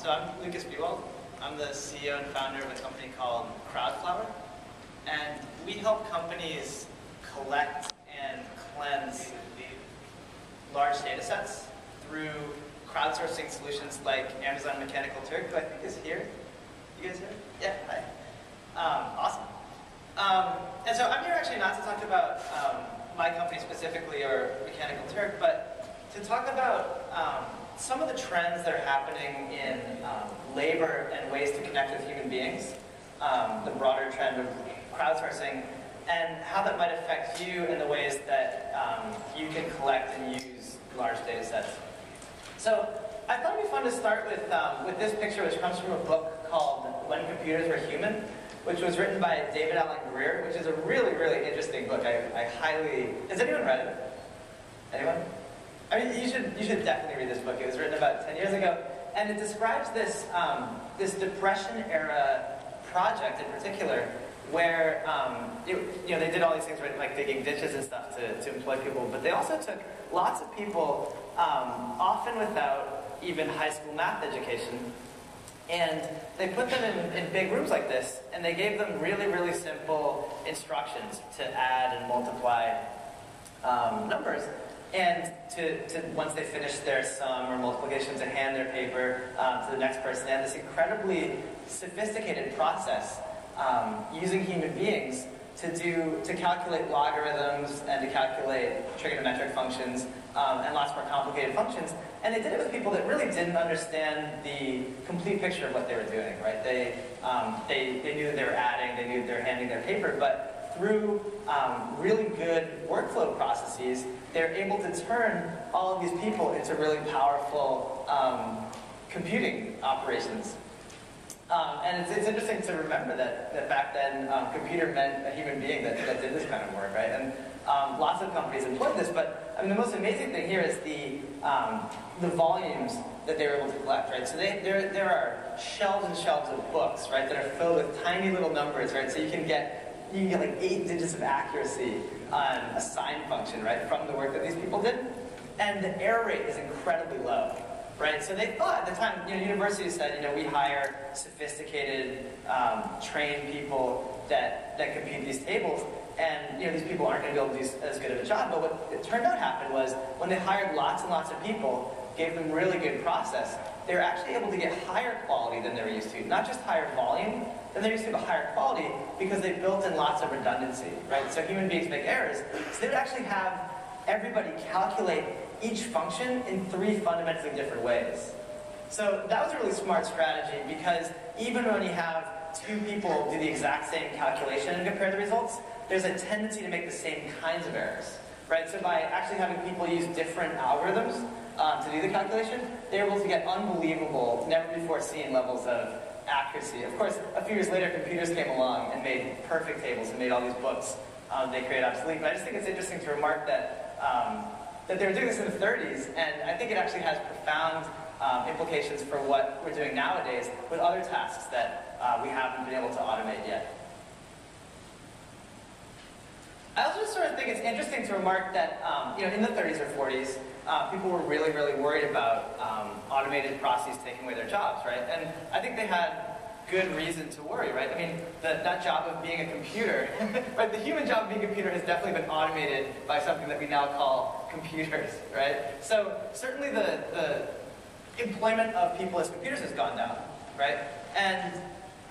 So I'm Lukas Biewald. I'm the CEO and founder of a company called CrowdFlower. And we help companies collect and cleanse large datasets through crowdsourcing solutions like Amazon Mechanical Turk, who I think is here. You guys here? Yeah, hi. Awesome. And so I'm here actually not to talk about my company specifically or Mechanical Turk, but to talk about some of the trends that are happening in labor and ways to connect with human beings, the broader trend of crowdsourcing, and how that might affect you in the ways that you can collect and use large data sets. So I thought it'd be fun to start with this picture, which comes from a book called When Computers Were Human, which was written by David Alan Grier, which is a really, really interesting book. I highly... Has anyone read it? Anyone? I mean, you should definitely read this book. It was written about 10 years ago, and it describes this this Depression-era project in particular, where they did all these things, right, like digging ditches and stuff to employ people, but they also took lots of people, often without even high school math education, and they put them in big rooms like this, and they gave them really, really simple instructions to add and multiply numbers. And to once they finish their sum or multiplication, to hand their paper to the next person. They had this incredibly sophisticated process using human beings to calculate logarithms and to calculate trigonometric functions and lots more complicated functions. And they did it with people that really didn't understand the complete picture of what they were doing, right? They knew that they were adding, they knew that they were handing their paper, but through really good workflow processes, they're able to turn all of these people into really powerful computing operations. And it's interesting to remember that back then, computer meant a human being that did this kind of work, right? And lots of companies employed this, but I mean, the most amazing thing here is the volumes that they were able to collect, right? So there are shelves and shelves of books, right, that are filled with tiny little numbers, right? So you can get like 8 digits of accuracy on a sign function, right, from the work that these people did. And the error rate is incredibly low, right? So they thought at the time, universities said, we hire sophisticated, trained people that compute these tables, and these people aren't going to be able to do as good of a job. But what it turned out happened was when they hired lots and lots of people, gave them really good process, they were actually able to get higher quality than they were used to. Not just higher volume than they used to, but higher quality, because they built in lots of redundancy, right? So human beings make errors. So they would actually have everybody calculate each function in 3 fundamentally different ways. So that was a really smart strategy, because even when you have 2 people do the exact same calculation and compare the results, there's a tendency to make the same kinds of errors, right? So by actually having people use different algorithms to do the calculation, they're able to get unbelievable, never before seen levels of accuracy. Of course, a few years later, computers came along and made perfect tables and made all these books they create obsolete. But I just think it's interesting to remark that that they were doing this in the 30s, and I think it actually has profound implications for what we're doing nowadays with other tasks that we haven't been able to automate yet. I also just sort of think it's interesting to remark that in the 30s or 40s, people were really, really worried about automated processes taking away their jobs, right? And I think they had good reason to worry, right? I mean, that job of being a computer, right? The human job of being a computer has definitely been automated by something that we now call computers, right? So certainly the employment of people as computers has gone down, right? And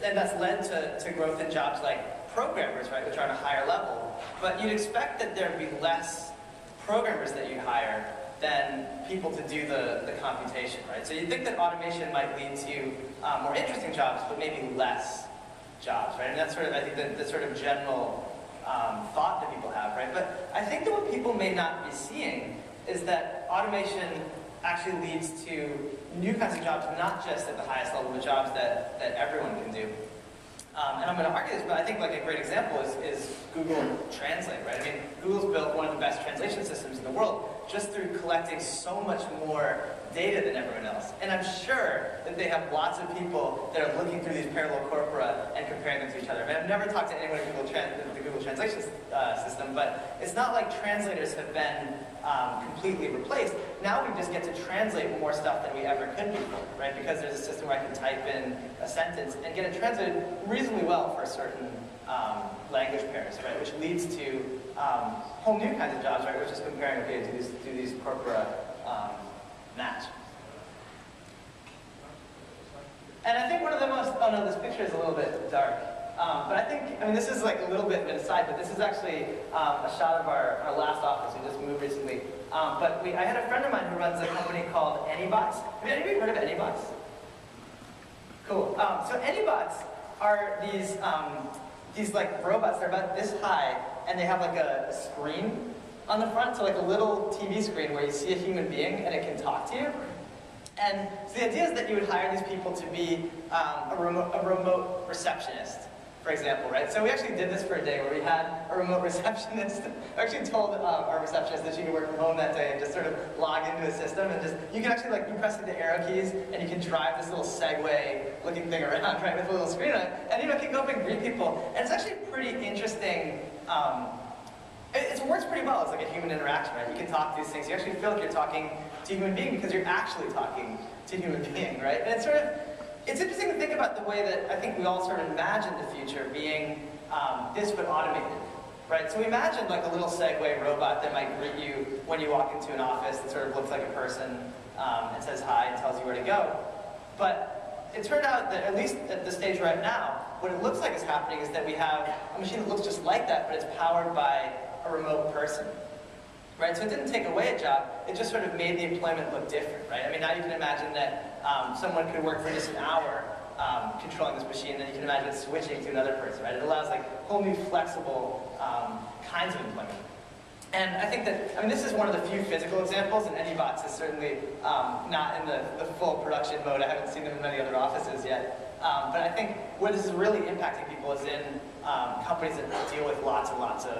that's led to growth in jobs like programmers, right, which are on a higher level. But you'd expect that there'd be less programmers that you'd hire than people to do the computation, right? So you'd think that automation might lead to more interesting jobs, but maybe less jobs, right? And that's sort of, I think, the sort of general thought that people have, right? But I think that what people may not be seeing is that automation actually leads to new kinds of jobs, not just at the highest level, but jobs that everyone can do. And I'm going to argue this, but I think like a great example is Google Translate, right? I mean, Google's built one of the best translation systems in the world just through collecting so much more data than everyone else. And I'm sure that they have lots of people that are looking through these parallel corpora and comparing them to each other. I mean, I've never talked to anyone in the Google Translation system, but it's not like translators have been completely replaced. Now we just get to translate more stuff than we ever could before, right? Because there's a system where I can type in a sentence and get it translated reasonably well for certain language pairs, right? Which leads to whole new kinds of jobs, right? Which is comparing, okay, do these corpora match? And I think one of the most, oh no, this picture is a little bit dark. But I think, I mean, this is like a little bit of an aside, but this is actually a shot of our last office. We just moved recently. But I had a friend of mine who runs a company called Anybots. Have anybody heard of Anybots? Cool. So Anybots are these like robots. They're about this high, and they have like a screen on the front, so like a little TV screen where you see a human being and it can talk to you. And so the idea is that you would hire these people to be a remote receptionist, for example, right? So we actually did this for a day where we had a remote receptionist. I actually told our receptionist that she could work from home that day and just sort of log into a system and just, you can actually like, you press the arrow keys and you can drive this little Segway looking thing around, right, with a little screen on it. And you know, it can go up and greet people. And it's actually pretty interesting. It works pretty well as like a human interaction, right? You can talk to these things. You actually feel like you're talking to a human being because you're actually talking to a human being, right? And it's interesting to think about the way that I think we all sort of imagine the future being this but automated, right? So we imagine like a little Segway robot that might greet you when you walk into an office that sort of looks like a person and says hi and tells you where to go. But it turned out that, at least at the stage right now, what it looks like is happening is that we have a machine that looks just like that, but it's powered by a remote person, right? So it didn't take away a job, it just sort of made the employment look different, right? I mean, now you can imagine that someone could work for just an hour controlling this machine, and then you can imagine it switching to another person, right? It allows like whole new flexible kinds of employment. And I think that, I mean, this is one of the few physical examples, and Anybots is certainly not in the full production mode. I haven't seen them in many other offices yet. But I think where this is really impacting people is in companies that deal with lots and lots of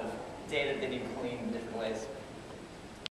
data that they need cleaned in different ways.